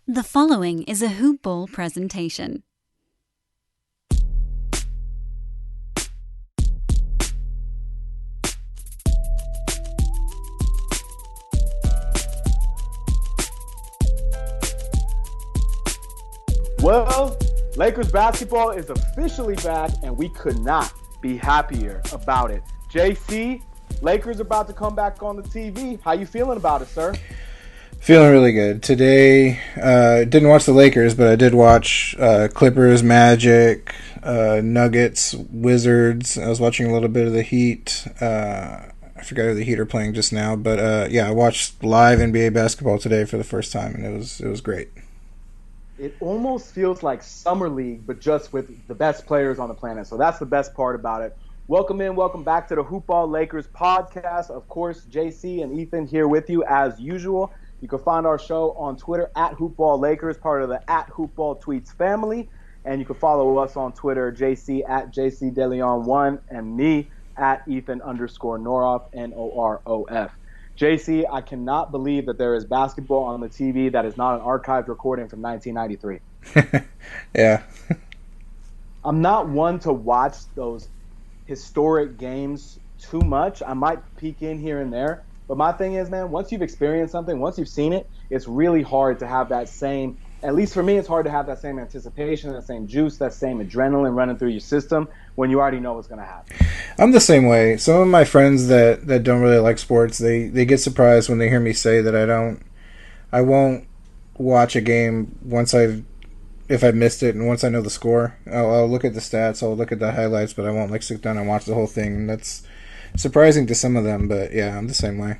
The following is a Hoop Ball presentation. Well, Lakers basketball is officially back, and we could not be happier about it. JC, Lakers are about to come back on the TV. How you feeling about it, sir? Feeling really good. Today, didn't watch the Lakers, but I did watch Clippers, Magic, Nuggets, Wizards. I was watching a little bit of the Heat. I forgot who the Heat are playing just now, but yeah, I watched live NBA basketball today for the first time, and it was great. It almost feels like Summer League, but just with the best players on the planet. So that's the best part about it. Welcome back to the Hoop Ball Lakers podcast. Of course, JC and Ethan here with you as usual. You can find our show on Twitter at Hoopball Lakers, part of the at Hoopball Tweets family. And you can follow us on Twitter, JC at JCDeLeon1 and me at Ethan_Noroff, Norof. JC, I cannot believe that there is basketball on the TV that is not an archived recording from 1993. Yeah. I'm not one to watch those historic games too much. I might peek in here and there. But my thing is, man, once you've experienced something, once you've seen it, it's really hard to have that same, at least for me, it's hard to have that same anticipation, that same juice, that same adrenaline running through your system when you already know what's going to happen. I'm the same way. Some of my friends that don't really like sports, they get surprised when they hear me say that I won't watch a game if I missed it and once I know the score. I'll look at the stats, I'll look at the highlights, but I won't sit down and watch the whole thing. And that's surprising to some of them, but yeah, I'm the same way.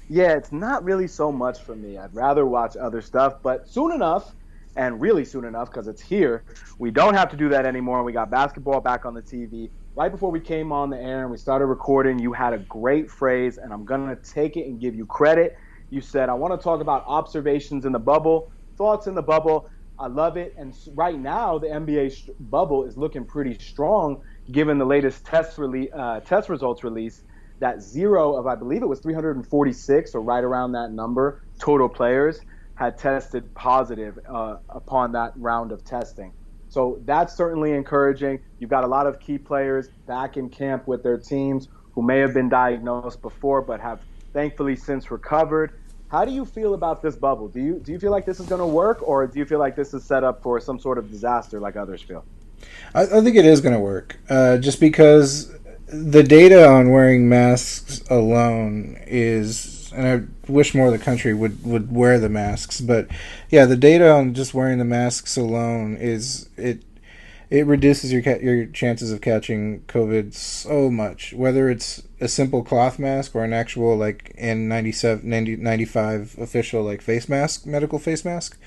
Yeah, it's not really so much for me. I'd rather watch other stuff, but soon enough, and really soon enough because it's here, we don't have to do that anymore. We got basketball back on the TV. Right before we came on the air and we started recording, you had a great phrase, and I'm going to take it and give you credit. You said, I want to talk about observations in the bubble, thoughts in the bubble. I love it. And right now, the NBA bubble is looking pretty strong given the latest test results release. That zero of, I believe it was 346 or right around that number, total players had tested positive upon that round of testing. So that's certainly encouraging. You've got a lot of key players back in camp with their teams who may have been diagnosed before but have thankfully since recovered. How do you feel about this bubble? Do you feel like this is going to work, or do you feel like this is set up for some sort of disaster like others feel? I think it is going to work, just because the data on wearing masks alone is, and I wish more of the country would wear the masks, but yeah, the data on just wearing the masks alone it reduces your chances of catching COVID so much, whether it's a simple cloth mask or an actual like N97, 95 official like face mask, medical face mask.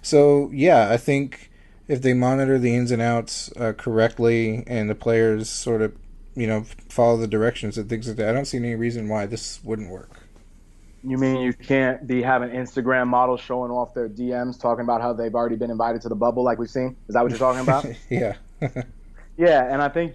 So yeah, I think if they monitor the ins and outs correctly and the players sort of follow the directions and things like that, I don't see any reason why this wouldn't work. You mean you can't be having Instagram models showing off their DMs talking about how they've already been invited to the bubble like we've seen? Is that what you're talking about? Yeah. Yeah, and I think,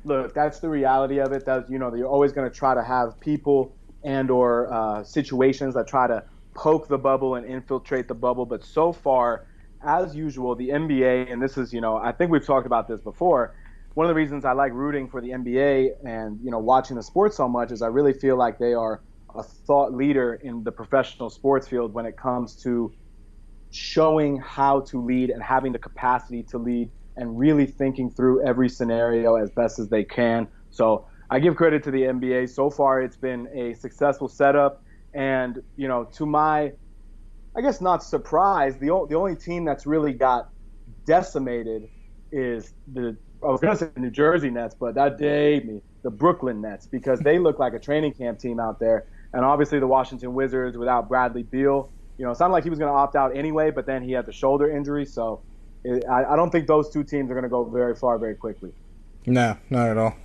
look, that's the reality of it. That, you're always going to try to have people and or situations that try to poke the bubble and infiltrate the bubble. But so far, as usual, the NBA, and this is, I think we've talked about this before, one of the reasons I like rooting for the NBA and, watching the sport so much is I really feel like they are a thought leader in the professional sports field when it comes to showing how to lead and having the capacity to lead and really thinking through every scenario as best as they can. So I give credit to the NBA. So far, it's been a successful setup. And, to my, I guess not surprise, the only team that's really got decimated is I was going to say the New Jersey Nets, but that dated me, the Brooklyn Nets, because they look like a training camp team out there. And obviously the Washington Wizards without Bradley Beal, it sounded like he was going to opt out anyway, but then he had the shoulder injury. So I don't think those two teams are going to go very far very quickly. No, not at all.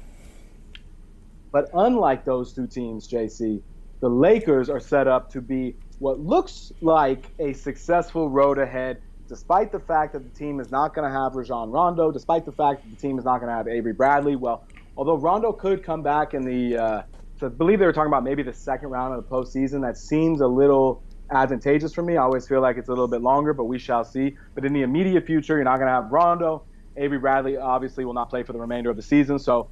But unlike those two teams, JC, the Lakers are set up to be what looks like a successful road ahead, despite the fact that the team is not going to have Rajon Rondo, despite the fact that the team is not going to have Avery Bradley. Well, although Rondo could come back in so I believe they were talking about maybe the second round of the postseason. That seems a little advantageous for me. I always feel like it's a little bit longer, but we shall see. But in the immediate future, you're not going to have Rondo. Avery Bradley obviously will not play for the remainder of the season. So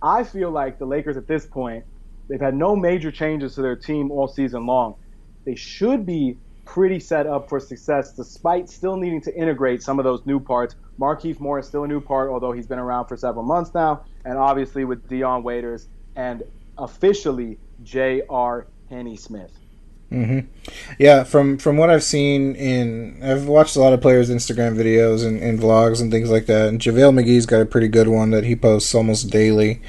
I feel like the Lakers at this point, they've had no major changes to their team all season long. They should be pretty set up for success despite still needing to integrate some of those new parts. Markieff Morris still a new part, although he's been around for several months now. And obviously with Dion Waiters and officially J.R. Henney Smith. Mm-hmm. Yeah, from what I've seen I've watched a lot of players' Instagram videos and vlogs and things like that. And JaVale McGee's got a pretty good one that he posts almost daily.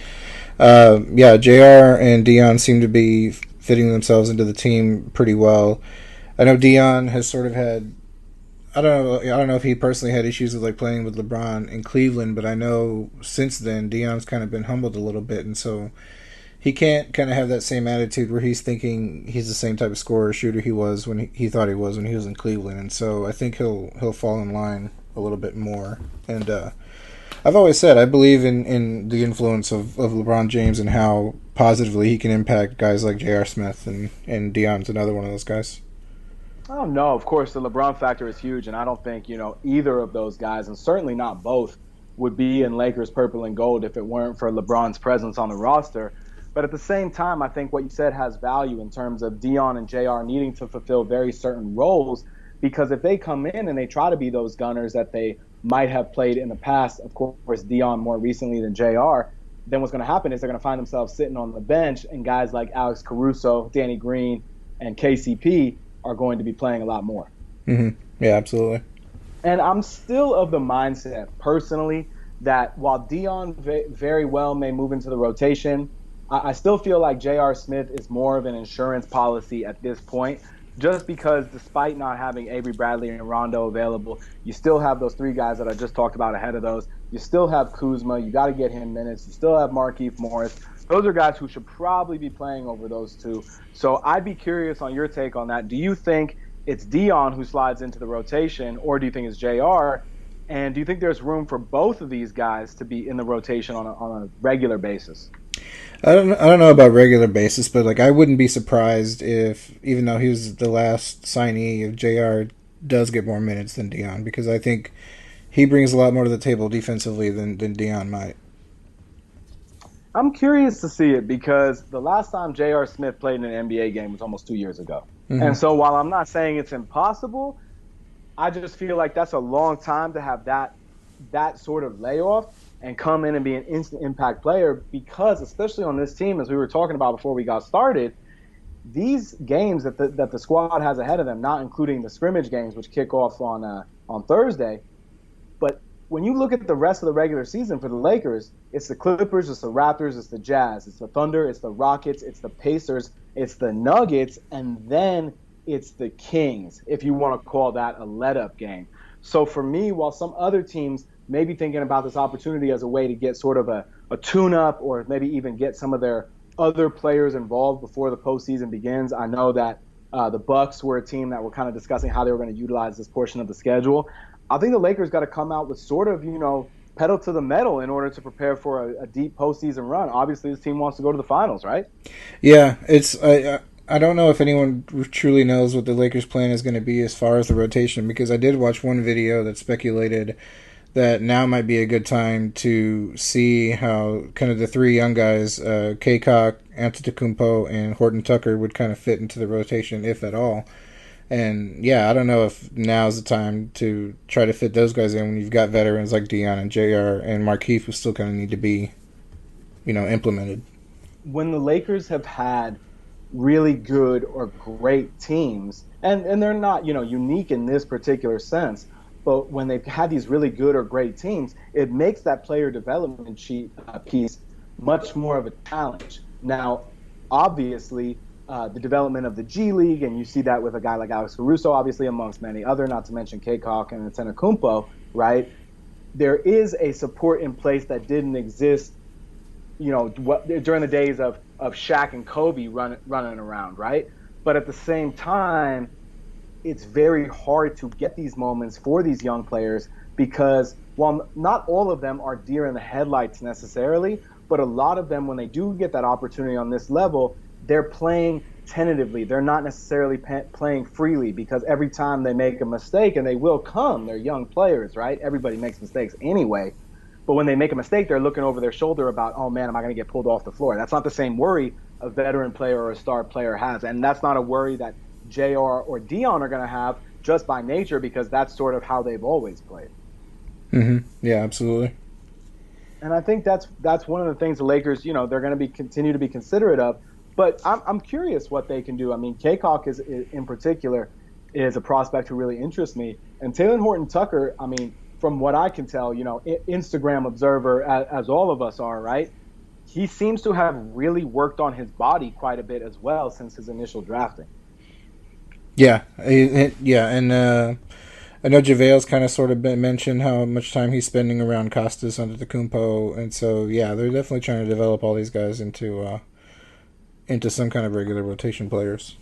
Yeah, Jr. and Dion seem to be fitting themselves into the team pretty well. I know Dion has sort of had. I don't know if he personally had issues with like playing with LeBron in Cleveland, but I know since then Dion's kind of been humbled a little bit, and so he can't kind of have that same attitude where he's thinking he's the same type of scorer shooter he was when he thought he was when he was in Cleveland, and so I think he'll fall in line a little bit more. And I've always said I believe in the influence of LeBron James and how positively he can impact guys like J.R. Smith, and Dion's another one of those guys. Oh no, of course the LeBron factor is huge, and I don't think either of those guys, and certainly not both, would be in Lakers purple and gold if it weren't for LeBron's presence on the roster. But at the same time, I think what you said has value in terms of Dion and JR needing to fulfill very certain roles, because if they come in and they try to be those gunners that they might have played in the past, of course Dion more recently than JR, then what's going to happen is they're going to find themselves sitting on the bench, and guys like Alex Caruso, Danny Green, and KCP are going to be playing a lot more. Mm-hmm. Yeah, absolutely. And I'm still of the mindset, personally, that while Dion very well may move into the rotation, I still feel like J.R. Smith is more of an insurance policy at this point, just because despite not having Avery Bradley and Rondo available, you still have those three guys that I just talked about ahead of those. You still have Kuzma. You got to get him minutes. You still have Markieff Morris. Those are guys who should probably be playing over those two. So I'd be curious on your take on that. Do you think it's Dion who slides into the rotation, or do you think it's JR? And do you think there's room for both of these guys to be in the rotation on a regular basis? I don't know about regular basis, but like I wouldn't be surprised if, even though he was the last signee, if JR does get more minutes than Dion, because I think he brings a lot more to the table defensively than Dion might. I'm curious to see it because the last time J.R. Smith played in an NBA game was almost 2 years ago. Mm-hmm. And so while I'm not saying it's impossible, I just feel like that's a long time to have that sort of layoff and come in and be an instant impact player, because especially on this team, as we were talking about before we got started, these games that the squad has ahead of them, not including the scrimmage games, which kick off on Thursday, but when you look at the rest of the regular season for the Lakers, it's the Clippers, it's the Raptors, it's the Jazz, it's the Thunder, it's the Rockets, it's the Pacers, it's the Nuggets, and then it's the Kings, if you want to call that a let-up game. So for me, while some other teams may be thinking about this opportunity as a way to get sort of a tune-up, or maybe even get some of their other players involved before the postseason begins, I know that the Bucks were a team that were kind of discussing how they were going to utilize this portion of the schedule. I think the Lakers got to come out with sort of, pedal to the metal in order to prepare for a deep postseason run. Obviously, this team wants to go to the finals, right? Yeah, I don't know if anyone truly knows what the Lakers' plan is going to be as far as the rotation, because I did watch one video that speculated that now might be a good time to see how kind of the three young guys, Kaycock, Antetokounmpo, and Horton Tucker, would kind of fit into the rotation, if at all. And yeah, I don't know if now's the time to try to fit those guys in when you've got veterans like Dion and JR and Markieff who still kind of need to be, implemented. When the Lakers have had really good or great teams, and they're not, unique in this particular sense, but when they've had these really good or great teams, it makes that player development piece much more of a challenge. Now, obviously, the development of the G League, and you see that with a guy like Alex Caruso, obviously amongst many other, not to mention Kaycock and Antetokounmpo, right? There is a support in place that didn't exist, during the days of Shaq and Kobe running around, right? But at the same time, it's very hard to get these moments for these young players because while not all of them are deer in the headlights necessarily, but a lot of them, when they do get that opportunity on this level, they're playing tentatively. They're not necessarily playing freely because every time they make a mistake, and they will come, they're young players, right? Everybody makes mistakes anyway. But when they make a mistake, they're looking over their shoulder about, oh man, am I going to get pulled off the floor? That's not the same worry a veteran player or a star player has. And that's not a worry that JR or Dion are going to have just by nature because that's sort of how they've always played. Yeah, absolutely. And I think that's one of the things the Lakers, they're going to be continue to be considerate of. But I'm curious what they can do. I mean, Kaycock is in particular is a prospect who really interests me, and Taylor Horton Tucker. I mean, from what I can tell, Instagram observer as all of us are, right? He seems to have really worked on his body quite a bit as well since his initial drafting. Yeah, yeah, and I know JaVale's kind of sort of been mentioned how much time he's spending around Costas under the Kumpo, and so yeah, they're definitely trying to develop all these guys into some kind of regular rotation players.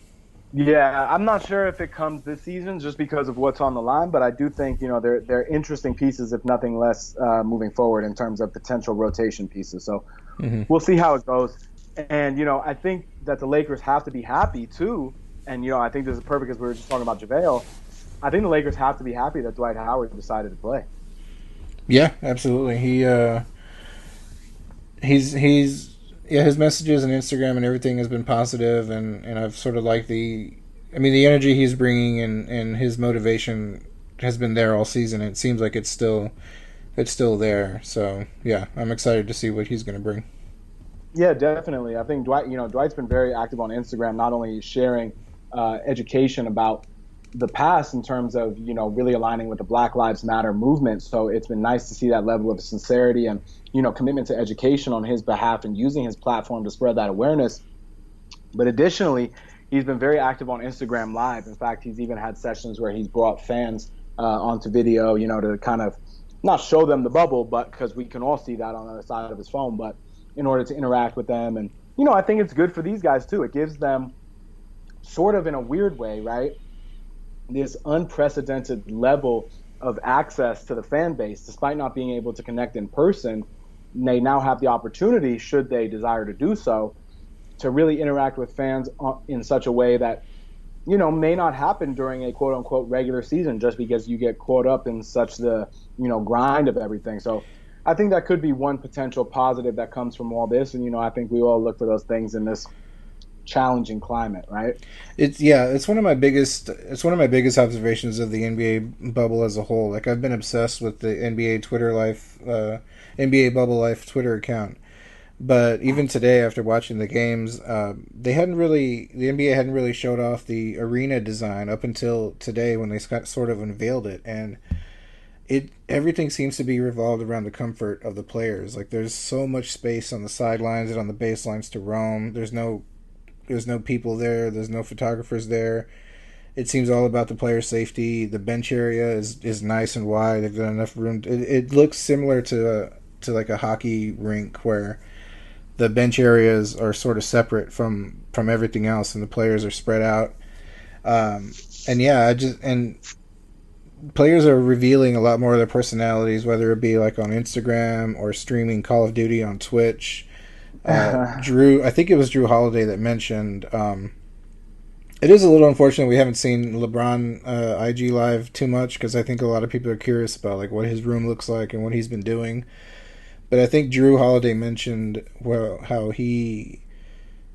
Yeah, I'm not sure if it comes this season just because of what's on the line, but I do think they're interesting pieces, if nothing less, moving forward in terms of potential rotation pieces. So we'll see how it goes. And I think that the Lakers have to be happy too. And I think this is perfect because we were just talking about JaVale. I think the Lakers have to be happy that Dwight Howard decided to play. Yeah, absolutely. He's yeah, his messages and Instagram and everything has been positive, and I've sort of liked the energy he's bringing and his motivation has been there all season. It seems like it's still there. So yeah, I'm excited to see what he's going to bring. Yeah, definitely. I think Dwight's been very active on Instagram, not only sharing education about the past in terms of really aligning with the Black Lives Matter movement. So it's been nice to see that level of sincerity and commitment to education on his behalf and using his platform to spread that awareness. But additionally, he's been very active on Instagram Live. In fact, he's even had sessions where he's brought fans onto video, to kind of not show them the bubble, but because we can all see that on the other side of his phone, but in order to interact with them. And I think it's good for these guys too. It gives them sort of in a weird way, right, this unprecedented level of access to the fan base, despite not being able to connect in person. They now have the opportunity, should they desire to do so, to really interact with fans in such a way that may not happen during a quote unquote regular season, just because you get caught up in such the grind of everything. So I think that could be one potential positive that comes from all this. And I think we all look for those things in this challenging climate, right? It's one of my biggest observations of the NBA bubble as a whole. Like, I've been obsessed with the NBA Bubble Life Twitter account. But even today, after watching the games, the NBA hadn't really showed off the arena design up until today when they sort of unveiled it, and everything seems to be revolved around the comfort of the players. Like, there's so much space on the sidelines and on the baselines to roam. There's no people there. There's no photographers there. It seems all about the player safety. The bench area is nice and wide. They've got enough room. It looks similar to like a hockey rink where the bench areas are sort of separate from everything else, and the players are spread out. And yeah, and players are revealing a lot more of their personalities, whether it be like on Instagram or streaming Call of Duty on Twitch. I think it was Drew Holiday that mentioned it is a little unfortunate we haven't seen LeBron IG Live too much, because I think a lot of people are curious about like what his room looks like and what he's been doing. But I think Drew Holiday mentioned how he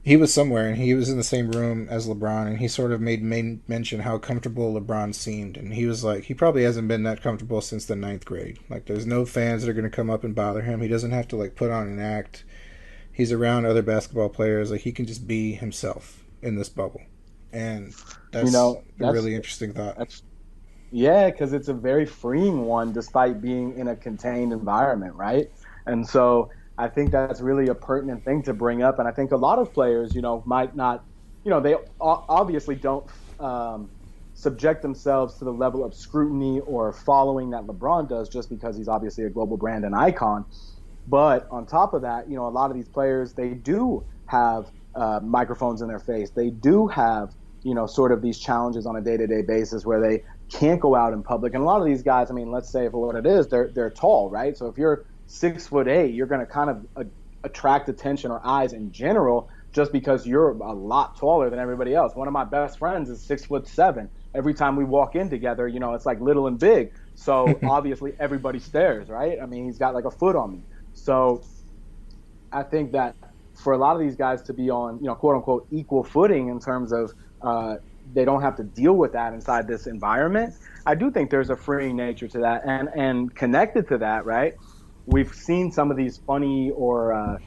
was somewhere and he was in the same room as LeBron, and he sort of made mention how comfortable LeBron seemed, and he was like, he probably hasn't been that comfortable since the ninth grade. Like, there's no fans that are going to come up and bother him. He doesn't have to like put on an act. He's around other basketball players. Like, he can just be himself in this bubble, and that's a really interesting thought. Yeah, because it's a very freeing one, despite being in a contained environment, right? And so I think that's really a pertinent thing to bring up. And I think a lot of players, might not, they obviously don't subject themselves to the level of scrutiny or following that LeBron does, just because he's obviously a global brand and icon. But on top of that, a lot of these players, they do have microphones in their face. They do have, sort of these challenges on a day-to-day basis where they can't go out in public. And a lot of these guys, I mean, let's say for what it is, they're tall, right? So if you're 6'8", you're going to kind of attract attention or eyes in general, just because you're a lot taller than everybody else. One of my best friends is 6'7". Every time we walk in together, it's like little and big. So obviously everybody stares, right? I mean, he's got like a foot on me. So I think that for a lot of these guys to be on, quote unquote, equal footing in terms of they don't have to deal with that inside this environment. I do think there's a freeing nature to that, and connected to that, right? We've seen some of these funny or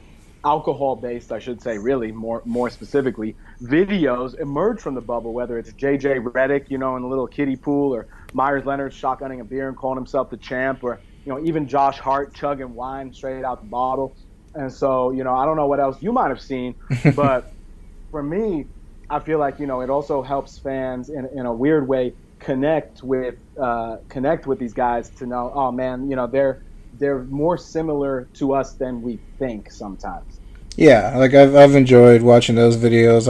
alcohol-based, I should say, really more specifically, videos emerge from the bubble. Whether it's JJ Redick, in the little kiddie pool, or Myers Leonard shotgunning a beer and calling himself the champ, or even Josh Hart chugging wine straight out the bottle. And so, I don't know what else you might have seen, but for me, I feel like, it also helps fans in a weird way connect with these guys to know, oh man, they're more similar to us than we think sometimes. Yeah, like I've enjoyed watching those videos.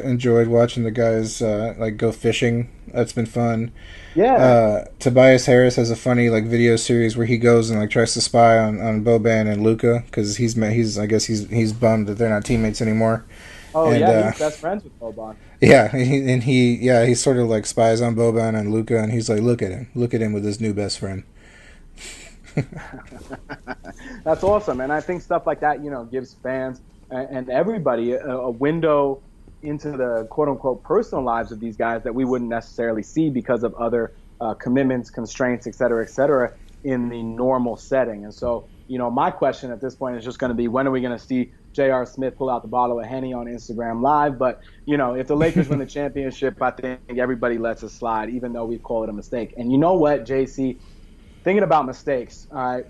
Enjoyed watching the guys like go fishing. That's been fun. Yeah. Tobias Harris has a funny like video series where he goes and like tries to spy on Boban and Luca because he's I guess he's bummed that they're not teammates anymore. Oh And yeah, he's best friends with Boban. yeah, he sort of like spies on Boban and Luca, and he's like, look at him with his new best friend. That's awesome, and I think stuff like that, gives fans and everybody a window into the quote unquote personal lives of these guys that we wouldn't necessarily see because of other commitments, constraints, et cetera, in the normal setting. And so, my question at this point is just going to be, when are we going to see J.R. Smith pull out the bottle of Henny on Instagram Live? But, if the Lakers win the championship, I think everybody lets it slide, even though we call it a mistake. And you know what, JC? Thinking about mistakes, all right,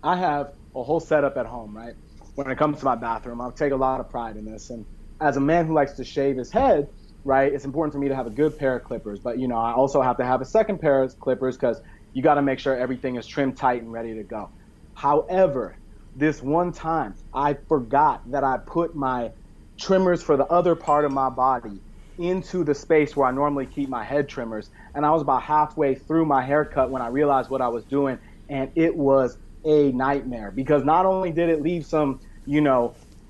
I have a whole setup at home, right? When it comes to my bathroom, I take a lot of pride in this. And as a man who likes to shave his head, right, it's important for me to have a good pair of clippers. But, I also have to have a second pair of clippers because you got to make sure everything is trimmed tight and ready to go. However, this one time, I forgot that I put my trimmers for the other part of my body into the space where I normally keep my head trimmers. And I was about halfway through my haircut when I realized what I was doing. And it was a nightmare because not only did it leave some,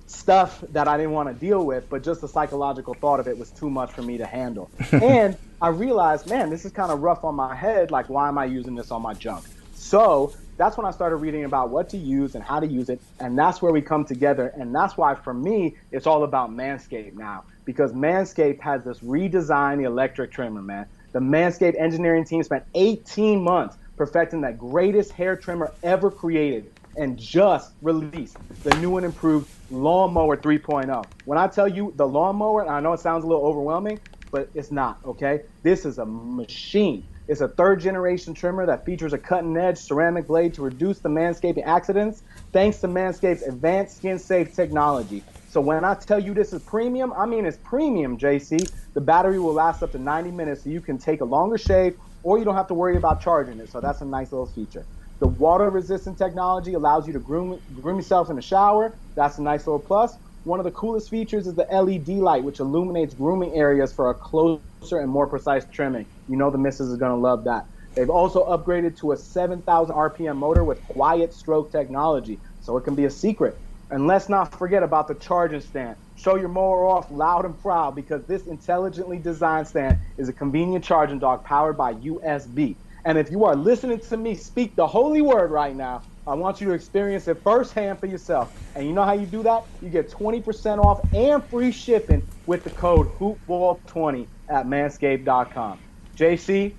stuff that I didn't want to deal with, but just the psychological thought of it was too much for me to handle. And I realized, man, this is kind of rough on my head. Like, why am I using this on my junk? So that's when I started reading about what to use and how to use it. And that's where we come together. And that's why, for me, it's all about Manscaped now, because Manscaped has this redesigned electric trimmer, man. The Manscaped engineering team spent 18 months perfecting the greatest hair trimmer ever created and just released the new and improved Lawnmower 3.0. When I tell you the lawnmower, and I know it sounds a little overwhelming, but it's not, okay? This is a machine. It's a third-generation trimmer that features a cutting-edge ceramic blade to reduce the manscaping accidents thanks to Manscaped's advanced skin-safe technology. So when I tell you this is premium, I mean it's premium, JC. The battery will last up to 90 minutes, so you can take a longer shave, or you don't have to worry about charging it. So that's a nice little feature. The water-resistant technology allows you to groom yourself in the shower. That's a nice little plus. One of the coolest features is the LED light, which illuminates grooming areas for a closer and more precise trimming. You know the missus is going to love that. They've also upgraded to a 7,000 RPM motor with quiet stroke technology, so it can be a secret. And let's not forget about the charging stand. Show your mower off loud and proud, because this intelligently designed stand is a convenient charging dock powered by USB. And if you are listening to me speak the holy word right now, I want you to experience it firsthand for yourself. And you know how you do that? You get 20% off and free shipping with the code HoopBall20 at manscaped.com. JC,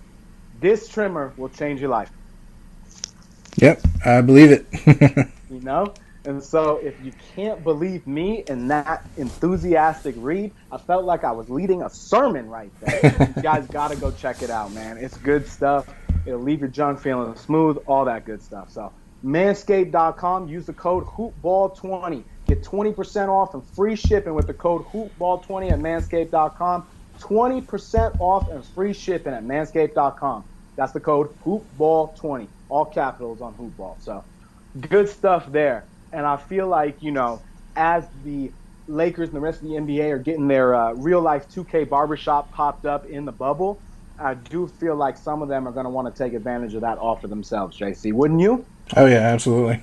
this trimmer will change your life. Yep, I believe it. You know? And so if you can't believe me in that enthusiastic read, I felt like I was leading a sermon right there. You guys got to go check it out, man. It's good stuff. It'll leave your junk feeling smooth, all that good stuff. So manscaped.com, use the code HoopBall20. Get 20% off and free shipping with the code HoopBall20 at manscaped.com. 20% off and free shipping at manscaped.com. That's the code HoopBall20. All capitals on HoopBall. So good stuff there. And I feel like, as the Lakers and the rest of the NBA are getting their real-life 2K barbershop popped up in the bubble, I do feel like some of them are going to want to take advantage of that offer themselves, JC. Wouldn't you? Oh yeah, absolutely.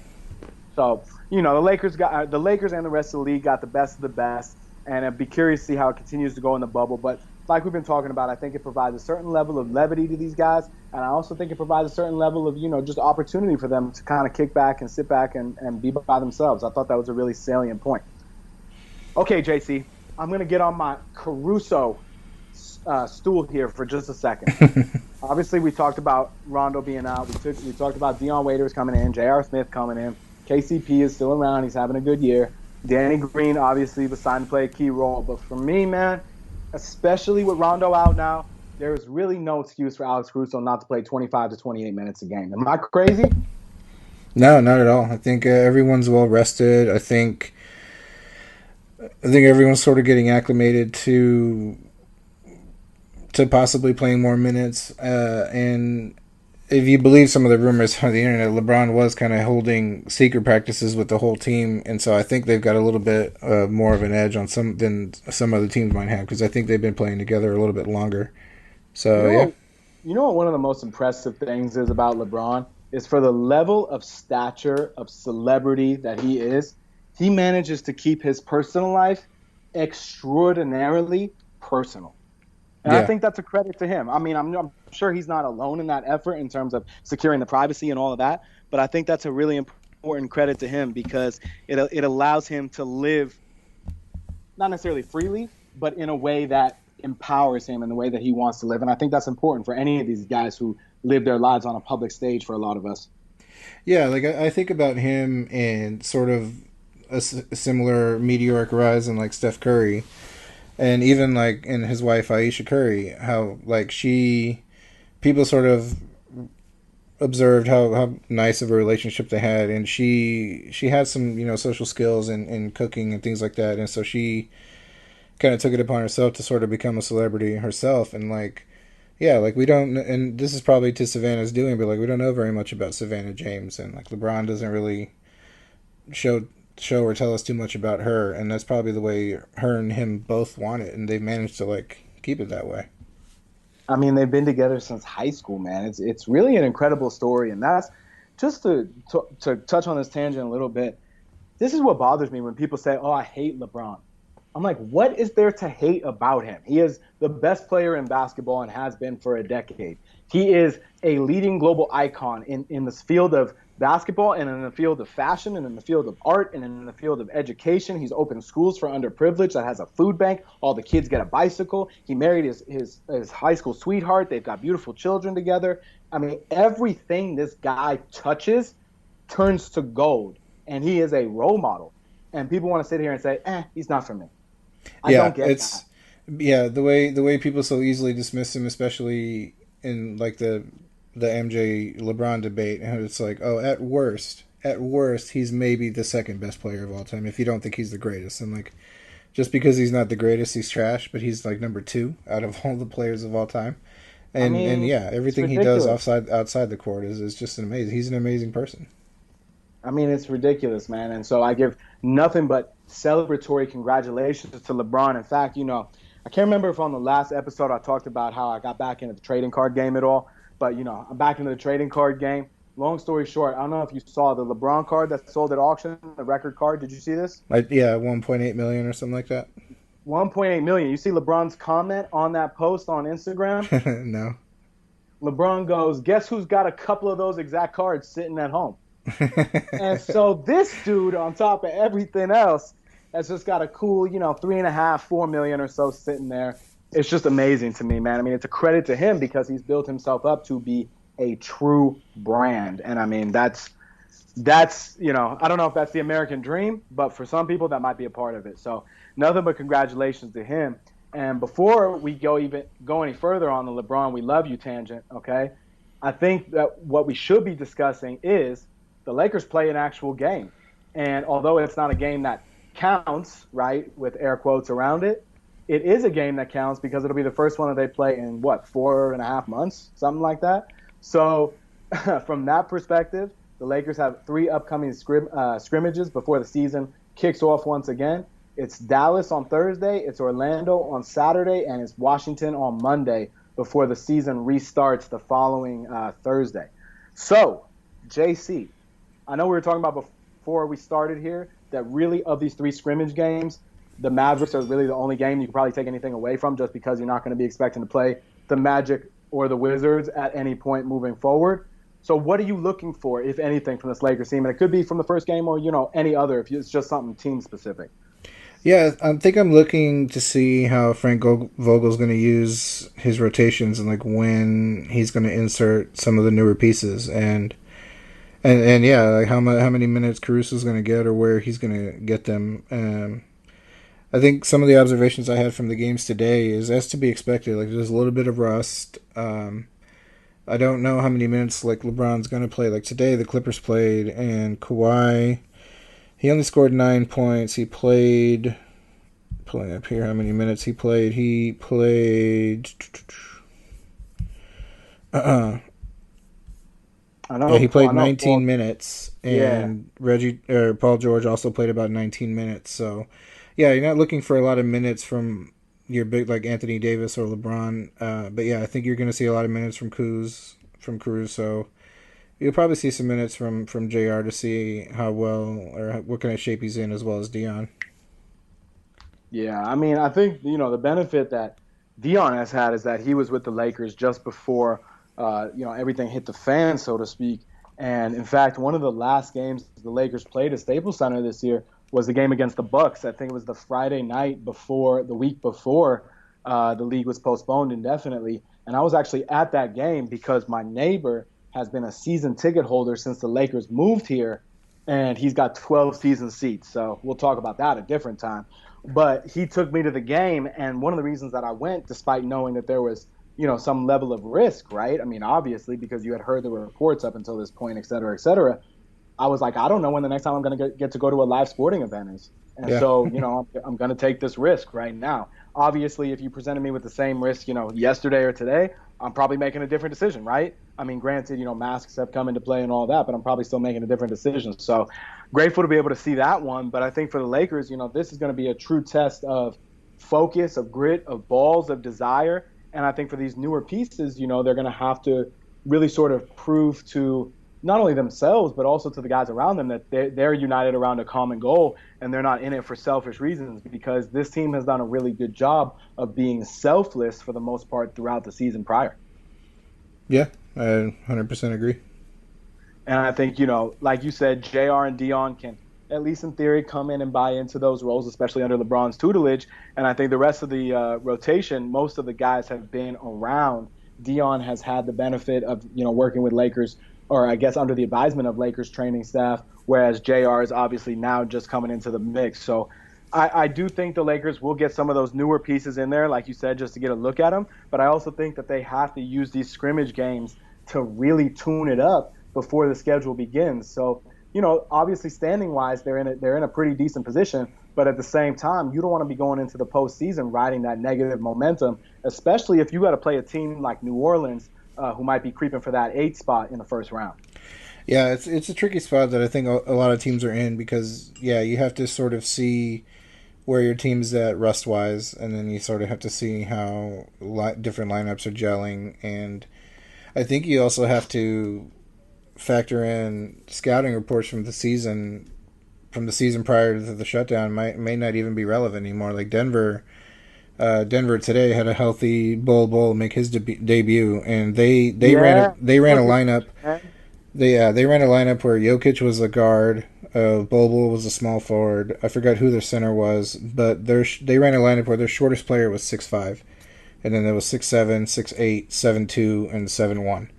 So, the Lakers and the rest of the league got the best of the best. and I'd be curious to see how it continues to go in the bubble. But like we've been talking about, I think it provides a certain level of levity to these guys, and I also think it provides a certain level of just opportunity for them to kind of kick back and sit back and be by themselves. I thought that was a really salient point. Okay, JC, I'm going to get on my Caruso stool here for just a second. Obviously, we talked about Rondo being out. We talked about Dion Waiters coming in, J.R. Smith coming in. KCP is still around. He's having a good year. Danny Green obviously was signed to play a key role. But for me, man, especially with Rondo out now, there is really no excuse for Alex Caruso not to play 25 to 28 minutes a game. Am I crazy? No, not at all. I think everyone's well rested. I think everyone's sort of getting acclimated to possibly playing more minutes. And if you believe some of the rumors on the internet, LeBron was kind of holding secret practices with the whole team, and so I think they've got a little bit more of an edge on some than some other teams might have, because I think they've been playing together a little bit longer. You So know, yeah, you know what one of the most impressive things is about LeBron is for the level of stature of celebrity that he is, he manages to keep his personal life extraordinarily personal. And I yeah, think that's a credit to him. I mean, I'm sure he's not alone in that effort in terms of securing the privacy and all of that, but I think that's a really important credit to him because it allows him to live not necessarily freely, but in a way that empowers him in the way that he wants to live. And I think that's important for any of these guys who live their lives on a public stage for a lot of us. yeah. Like I think about him and sort of a similar meteoric rise in like Steph Curry, and even like in his wife Aisha Curry, how like she people sort of observed how nice of a relationship they had, and she had some social skills in cooking and things like that, and so she kind of took it upon herself to sort of become a celebrity herself. And like yeah, like we don't, and this is probably to Savannah's doing, but like we don't know very much about Savannah James, and like LeBron doesn't really show show or tell us too much about her, and that's probably the way her and him both want it, and they've managed to like keep it that way. I mean, they've been together since high school, man. It's really an incredible story, and that's just to touch on this tangent a little bit. This is what bothers me when people say, "Oh, I hate LeBron." I'm like, what is there to hate about him? He is the best player in basketball and has been for a decade. He is a leading global icon in the field of basketball and in the field of fashion and in the field of art and in the field of education. He's opened schools for underprivileged that has a food bank. All the kids get a bicycle. He married his high school sweetheart. They've got beautiful children together. I mean, everything this guy touches turns to gold, and he is a role model. And people want to sit here and say, he's not for me. I Yeah, don't get that. it's yeah, the way people so easily dismiss him, especially in like the MJ LeBron debate, and it's like, oh, at worst, he's maybe the second best player of all time if you don't think he's the greatest. And like, just because he's not the greatest, he's trash, but he's like number two out of all the players of all time. I And mean, yeah, it's everything he does ridiculous. outside the court is just an amazing. He's an amazing person. I mean, it's ridiculous, man. And so I give nothing but celebratory congratulations to LeBron. In fact, I can't remember if on the last episode I talked about how I got back into the trading card game at all, but I'm back into the trading card game. Long story short, I don't know if you saw the LeBron card that sold at auction, the record card. Did you see this? Like yeah, 1.8 million or something like that. 1.8 million. You see LeBron's comment on that post on Instagram? No. LeBron goes, "Guess who's got a couple of those exact cards sitting at home?" And so this dude, on top of everything else, has just got a cool, 3.5, 4 million or so sitting there. It's just amazing to me, man. I mean, it's a credit to him because he's built himself up to be a true brand. And I mean, I don't know if that's the American dream, but for some people that might be a part of it. So nothing but congratulations to him. And before we go any further on the LeBron "we love you" tangent, okay? I think that what we should be discussing is the Lakers play an actual game. And although it's not a game that counts, right, with air quotes around it, it is a game that counts because it'll be the first one that they play in, 4.5 months, something like that. So from that perspective, the Lakers have 3 upcoming scrimmages before the season kicks off once again. It's Dallas on Thursday, it's Orlando on Saturday, and it's Washington on Monday before the season restarts the following Thursday. So, JC, I know we were talking about before we started here that really of these 3 scrimmage games, the Mavericks are really the only game you can probably take anything away from, just because you're not going to be expecting to play the Magic or the Wizards at any point moving forward. So what are you looking for, if anything, from this Lakers team? And it could be from the first game or, any other, if it's just something team specific. Yeah, I think I'm looking to see how Frank Vogel's going to use his rotations and like when he's going to insert some of the newer pieces and yeah, like how many minutes Caruso's going to get or where he's going to get them. I think some of the observations I had from the games today is as to be expected. Like there's a little bit of rust. I don't know how many minutes like LeBron's going to play. Like today, the Clippers played and Kawhi. He only scored 9 points. He played. Pulling up here how many minutes he played. He played. Yeah, he played 19 minutes, and Paul George also played about 19 minutes. So, yeah, you're not looking for a lot of minutes from your big like Anthony Davis or LeBron. But yeah, I think you're going to see a lot of minutes from Caruso. You'll probably see some minutes from JR to see how well or what kind of shape he's in, as well as Dion. Yeah, I mean, I think the benefit that Dion has had is that he was with the Lakers just before everything hit the fan, so to speak. And in fact, one of the last games the Lakers played at Staples Center this year was the game against the Bucks. I think it was the Friday night before the week before the league was postponed indefinitely. And I was actually at that game because my neighbor has been a season ticket holder since the Lakers moved here, and he's got 12 season seats. So we'll talk about that a different time. But he took me to the game, and one of the reasons that I went, despite knowing that there was, some level of risk, right? I mean, obviously, because you had heard the reports up until this point, et cetera, et cetera. I was like, I don't know when the next time I'm going to get to go to a live sporting event is. And so, I'm going to take this risk right now. Obviously, if you presented me with the same risk, yesterday or today, I'm probably making a different decision, right? I mean, granted, masks have come into play and all that, but I'm probably still making a different decision. So grateful to be able to see that one. But I think for the Lakers, this is going to be a true test of focus, of grit, of balls, of desire. And I think for these newer pieces, they're going to have to really sort of prove to not only themselves, but also to the guys around them that they're united around a common goal and they're not in it for selfish reasons, because this team has done a really good job of being selfless for the most part throughout the season prior. Yeah, I 100% agree. And I think, like you said, JR and Dion can, at least in theory, come in and buy into those roles, especially under LeBron's tutelage. And I think the rest of the rotation, most of the guys have been around. Dion has had the benefit of, working with Lakers, or I guess under the advisement of Lakers training staff, whereas JR is obviously now just coming into the mix. So I do think the Lakers will get some of those newer pieces in there, like you said, just to get a look at them. But I also think that they have to use these scrimmage games to really tune it up before the schedule begins. So, obviously standing-wise, they're in a pretty decent position. But at the same time, you don't want to be going into the postseason riding that negative momentum, especially if you got to play a team like New Orleans, who might be creeping for that 8 spot in the first round. Yeah, it's a tricky spot that I think a lot of teams are in because, yeah, you have to sort of see where your team's at rust-wise, and then you sort of have to see how different lineups are gelling. And I think you also have to factor in scouting reports from the season prior to the shutdown may not even be relevant anymore. Like Denver today had a healthy Bol make his debut, and they ran a lineup. They ran a lineup where Jokic was a guard, Bol was a small forward. I forgot who their center was, but they ran a lineup where their shortest player was 6'5", and then there was 6'7", 6'8", 7'2", and 7'1".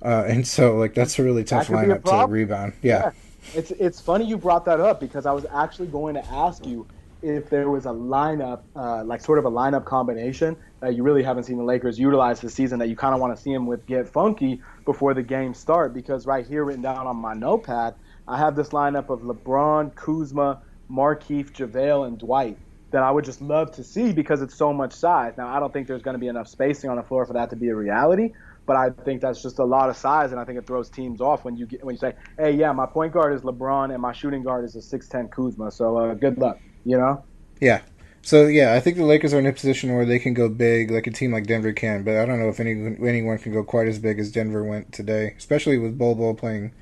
And so, like, that's a really tough lineup to rebound. Yeah. It's funny you brought that up because I was actually going to ask you if there was a lineup, like sort of a lineup combination that you really haven't seen the Lakers utilize this season that you kind of want to see them with get funky before the games start. Because right here written down on my notepad, I have this lineup of LeBron, Kuzma, Markieff, JaVale, and Dwight that I would just love to see because it's so much size. Now, I don't think there's going to be enough spacing on the floor for that to be a reality, but I think that's just a lot of size, and I think it throws teams off when you say, hey, yeah, my point guard is LeBron and my shooting guard is a 6'10" Kuzma, so good luck, Yeah. So, yeah, I think the Lakers are in a position where they can go big like a team like Denver can, but I don't know if anyone can go quite as big as Denver went today, especially with Bol playing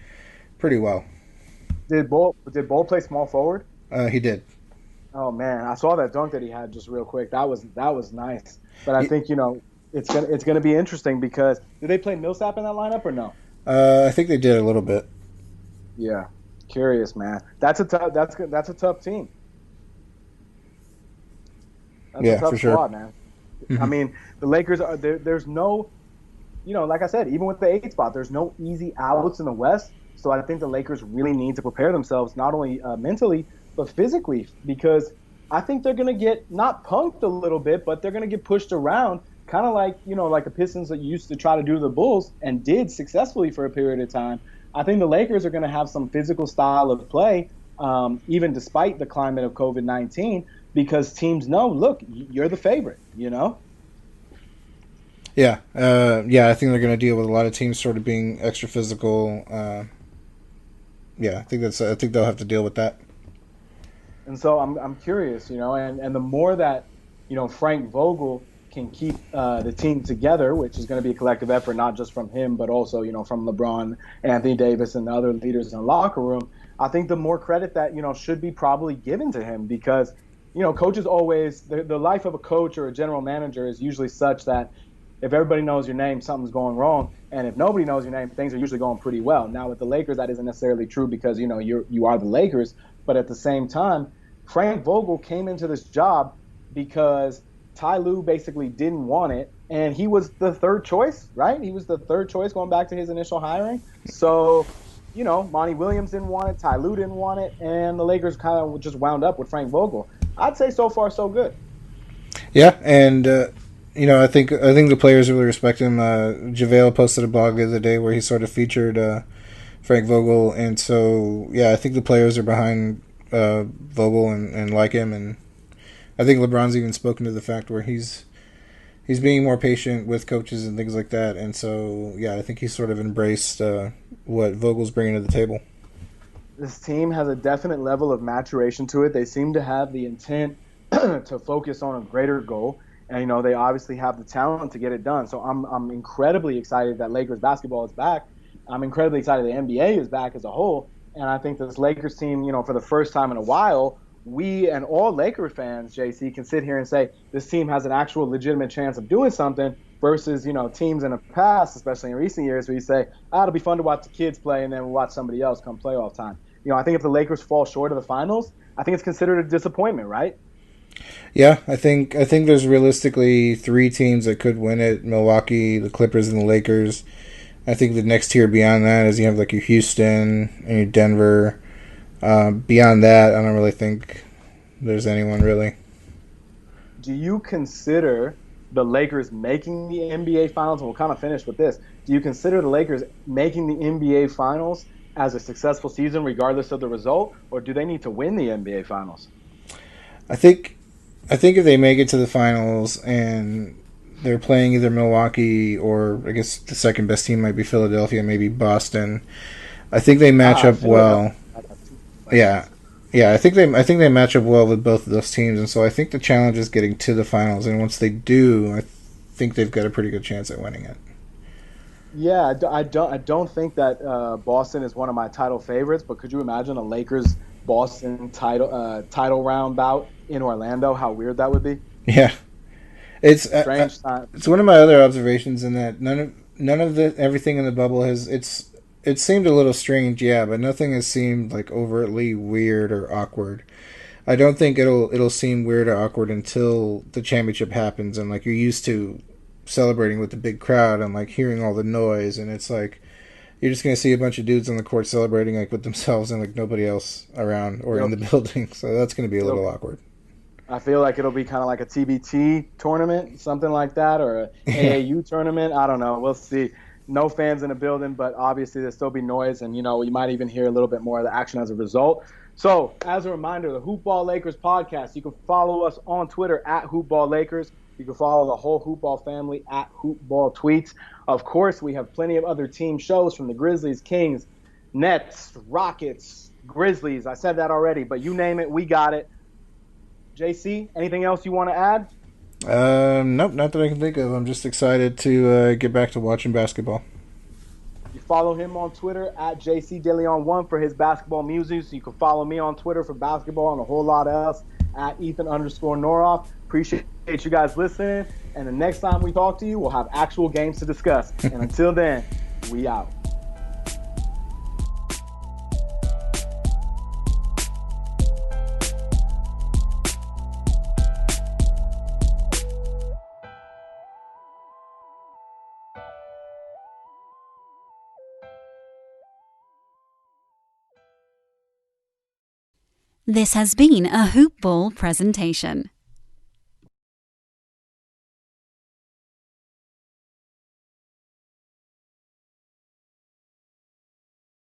pretty well. Did Bol play small forward? He did. Oh man, I saw that dunk that he had just real quick. That was nice. But I Y- think it's gonna be interesting because do they play Millsap in that lineup or no? I think they did a little bit. Yeah, curious, man. That's a tough team. That's a Yeah, for tough sure. squad, man. I Hmm. mean, the Lakers are there. There's no, like I said, even with the eight spot, there's no easy outs in the West. So I think the Lakers really need to prepare themselves not only mentally but physically because I think they're going to get not punked a little bit, but they're going to get pushed around, kind of like like the Pistons that used to try to do to the Bulls and did successfully for a period of time. I think the Lakers are going to have some physical style of play, even despite the climate of COVID-19, because teams know, look, you're the favorite, Yeah, yeah. I think they're going to deal with a lot of teams sort of being extra physical. Yeah, I think that's. I think they'll have to deal with that. And so I'm curious, and the more that Frank Vogel can keep the team together, which is going to be a collective effort, not just from him, but also from LeBron, Anthony Davis, and the other leaders in the locker room. I think the more credit that should be probably given to him because coaches always the life of a coach or a general manager is usually such that if everybody knows your name, something's going wrong. And if nobody knows your name, things are usually going pretty well. Now with the Lakers, that isn't necessarily true because you are the Lakers, but at the same time, Frank Vogel came into this job because Ty Lue basically didn't want it, and he was the third choice, right? He was the third choice going back to his initial hiring. So, Monty Williams didn't want it, Ty Lue didn't want it, and the Lakers kind of just wound up with Frank Vogel. I'd say so far so good. Yeah, and I think the players really respect him. JaVale posted a blog the other day where he sort of featured Frank Vogel, and so yeah, I think the players are behind Vogel and like him, and I think LeBron's even spoken to the fact where he's being more patient with coaches and things like that, and so yeah, I think he's sort of embraced what Vogel's bringing to the table. This team has a definite level of maturation to it. They seem to have the intent to focus on a greater goal, and they obviously have the talent to get it done. So I'm incredibly excited that Lakers basketball is back. I'm incredibly excited the NBA is back as a whole, and I think this Lakers team, for the first time in a while, we and all Laker fans, JC, can sit here and say this team has an actual legitimate chance of doing something versus teams in the past, especially in recent years, where you say, it'll be fun to watch the kids play, and then we'll watch somebody else come playoff time. I think if the Lakers fall short of the finals, I think it's considered a disappointment, right? Yeah, I think there's realistically three teams that could win it: Milwaukee, the Clippers, and the Lakers. I think the next tier beyond that is you have like your Houston and your Denver. Beyond that, I don't really think there's anyone really. Do you consider the Lakers making the NBA Finals? And we'll kind of finish with this. Do you consider the Lakers making the NBA Finals as a successful season, regardless of the result, or do they need to win the NBA Finals? I think I think if they make it to the finals and they're playing either Milwaukee or I guess the second best team might be Philadelphia, maybe Boston. I think they match up Philadelphia well. might have two Yeah, questions. yeah. I think they match up well with both of those teams, and so I think the challenge is getting to the finals. And once they do, I think they've got a pretty good chance at winning it. Yeah, I don't think that Boston is one of my title favorites, but could you imagine a Lakers Boston title round bout in Orlando? How weird that would be. Yeah, it's Strange time. it's one of my other observations in that none of the everything in the bubble has it seemed a little strange, yeah, but nothing has seemed like overtly weird or awkward. I don't think it'll seem weird or awkward until the championship happens and like you're used to celebrating with the big crowd and like hearing all the noise and it's like you're just gonna see a bunch of dudes on the court celebrating like with themselves and like nobody else around or in It'll the building. So that's gonna be a little it'll awkward. I feel like it'll be kind of like a TBT tournament, something like that, or a Yeah. AAU tournament. I don't know. We'll see. No fans in the building, but obviously there'll still be noise, and you might even hear a little bit more of the action as a result. So, as a reminder, the Hoopball Lakers podcast. You can follow us on Twitter at Hoopball Lakers. You can follow the whole Hoopball family at Hoopball Tweets. Of course, we have plenty of other team shows from the Grizzlies, Kings, Nets, Rockets, Grizzlies. I said that already, but you name it, we got it. JC, anything else you want to add? Nope, not that I can think of. I'm just excited to get back to watching basketball. You follow him on Twitter at JCDeLeon1 for his basketball musings. You can follow me on Twitter for basketball and a whole lot else at Ethan_Noroff. Appreciate you guys listening. And the next time we talk to you, we'll have actual games to discuss. And until then, we out. This has been a Hoop Ball presentation.